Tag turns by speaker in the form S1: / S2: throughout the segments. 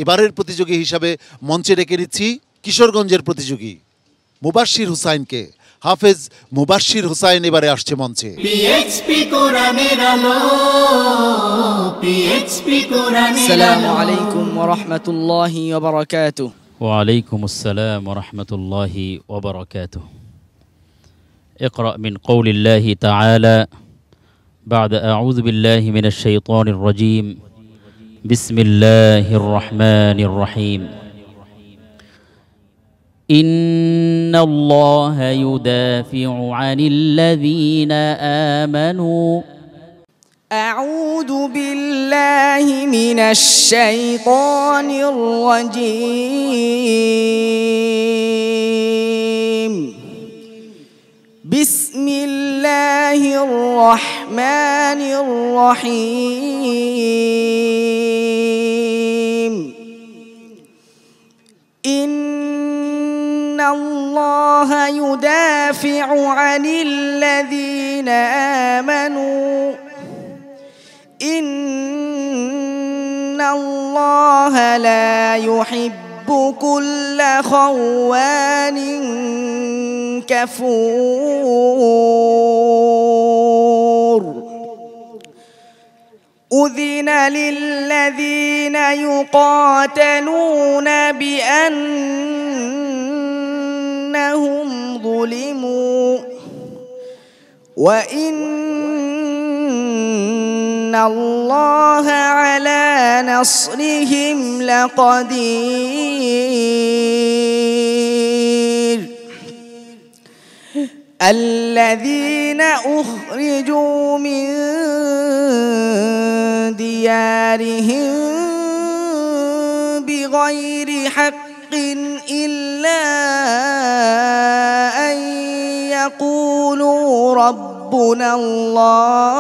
S1: এবারের প্রতিযোগী হিসাবে মঞ্চে ডেকে নিচ্ছি কিশোরগঞ্জের প্রতিযোগী মুবাশশির হুসাইনকে। হাফেজ মুবাশশির হুসাইন এবারে আসছে মঞ্চে।
S2: পিএইচপি কোরআনের আলো, পিএইচপি কোরআনের আলো।
S3: আসসালামু আলাইকুম ওয়া রাহমাতুল্লাহি ওয়া বারাকাতুহু।
S4: ওয়া আলাইকুমুস সালাম ওয়া রাহমাতুল্লাহি ওয়া বারাকাতুহু। اقرأ من قول الله تعالى بعد أعوذ بالله من الشيطان الرجيم بسم الله الرحمن الرحيم إن الله يدافع عن الذين آمنوا.
S3: أعوذ بالله من الشيطان الرجيم بسم الله الرحمن الرحيم إن الله يدافع عن الذين آمنوا إن الله لا يحب كل خوان كفور أذن للذين يقاتلون بأنهم ظلموا وإن الله على نصرهم لقدير الذين أخرجوا من ديارهم بغير حق إلا أن يقولوا ربنا الله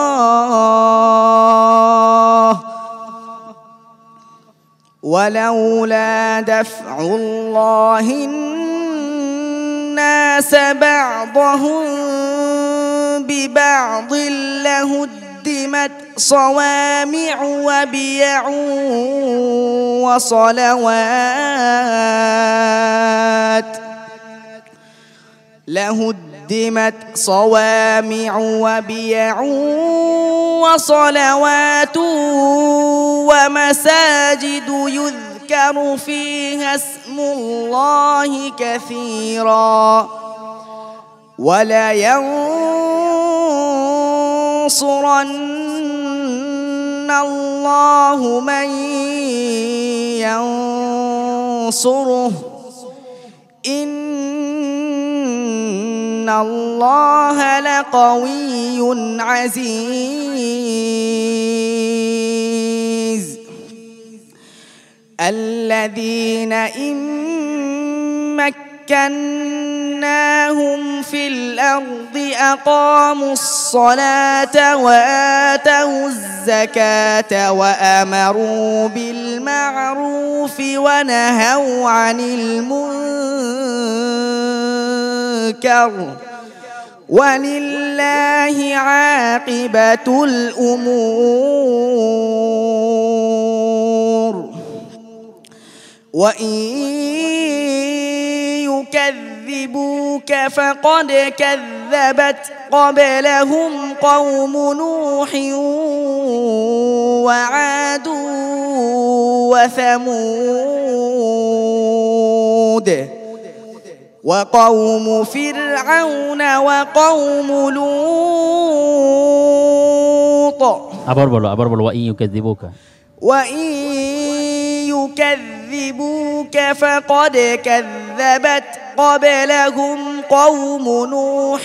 S3: ولولا دفع الله الناس بعضهم ببعض لهدمت صوامع وبيع وصلوات وصلوات ومساجد يذكر فيها اسم الله كثيرا ولينصرن الله من ينصره إن الله لقوي عزيز الذين إن مكناهم في الأرض أقاموا الصلاة وآتوا الزكاة وأمروا بالمعروف ونهوا عن المنكر ولله عاقبة الأمور وإن يكذبوك فقد كذبت قبلهم قوم نوح وعاد وثمود وقوم فرعون وقوم لوط
S4: আবার বলো وإن
S3: يكذبوك فقد كذبت قبلهم قوم نوح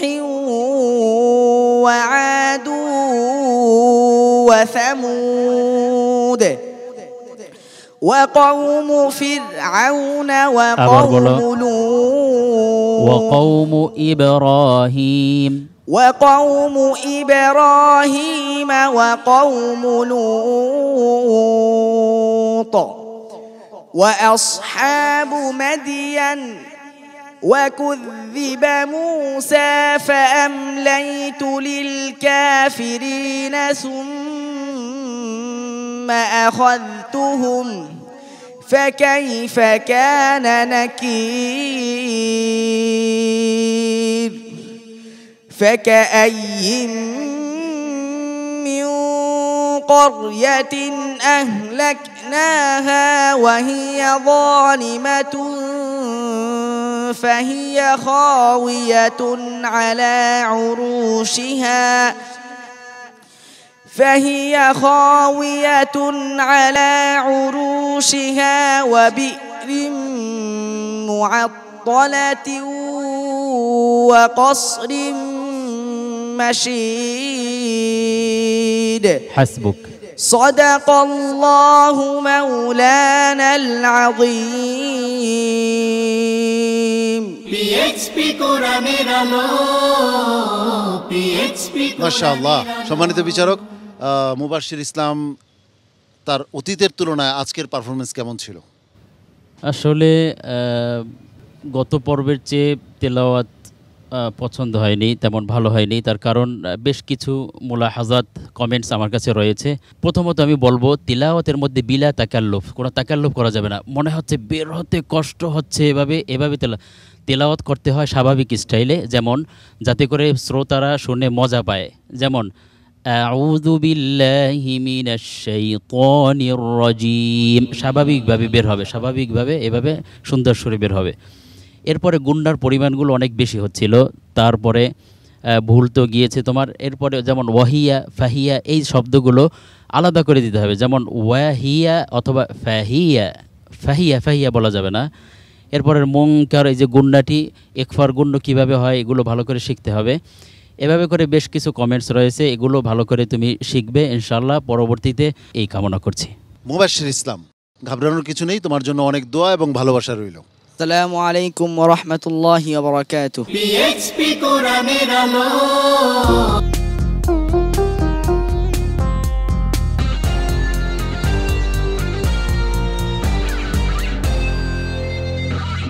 S3: وعاد وثمود وقوم فرعون وقوم لوط
S4: وقوم إبراهيم
S3: وقوم لوط وأصحاب مدين وكذب موسى فأمليت للكافرين ثم أخذتهم فكيف كان نكير فكأي من قرية أهلكناها وهي ظالمة فهي خاوية على عروشها وبئر معطلة وقصر مشيد
S4: حسبك
S3: صدق الله مولانا العظيم
S2: PHP কোরআনের আলো PHP
S1: মাশাআল্লাহ। সম্মানিত বিচারক, মুবাশশির ইসলাম তার অতীতের তুলনায় আজকের পারফরমেন্স কেমন ছিল?
S4: আসলে গত পর্বের চেয়ে তেলাওয়াত পছন্দ হয়নি, তেমন ভালো হয়নি। তার কারণ বেশ কিছু মুলাহাজাত কমেন্টস আমার কাছে রয়েছে। প্রথমত আমি বলবো, তিলাওয়াতের মধ্যে বিলা তাকাল্লুফ, কোনো তাকাল্লুফ করা যাবে না। মনে হচ্ছে বের হতে কষ্ট হচ্ছে, এভাবে তেলাওয়াত করতে হয় স্বাভাবিক স্টাইলে, যেমন যাতে করে শ্রোতারা শুনে মজা পায়। যেমন আউযু বিল্লাহি মিনাশ শাইতানির রাজিম, স্বাভাবিকভাবে বের হবে, স্বাভাবিকভাবে এভাবে সুন্দর সুরে বের হবে। এরপরে গুন্ডার পরিমাণগুলো অনেক বেশি হচ্ছিল, তারপরে ভুল তো গিয়েছে তোমার। এরপরে যেমন ওয়াহিয়া ফাহিয়া এই শব্দগুলো আলাদা করে দিতে হবে, যেমন ওয়াহিয়া অথবা ফাহিয়া, ফাহিয়া বলা যাবে না। এরপরের মুনকার, এই যে গুন্ডাটি একফার গুণ্ড কীভাবে হয় এগুলো ভালো করে শিখতে হবে। এভাবে করে বেশ কিছু কমেন্টস রয়েছে, এগুলো ভালো করে তুমি শিখবে ইনশাআল্লাহ। পরবর্তীতে এই কামনা করছি।
S1: মুবাশশির ইসলাম, ঘাবড়ানোর কিছু নেই, তোমার জন্য অনেক দোয়া এবং ভালোবাসা রইল।
S3: আসসালামু আলাইকুম ওয়া রাহমাতুল্লাহি ওয়া বারাকাতুহু।
S2: PHP কোরআনের আলো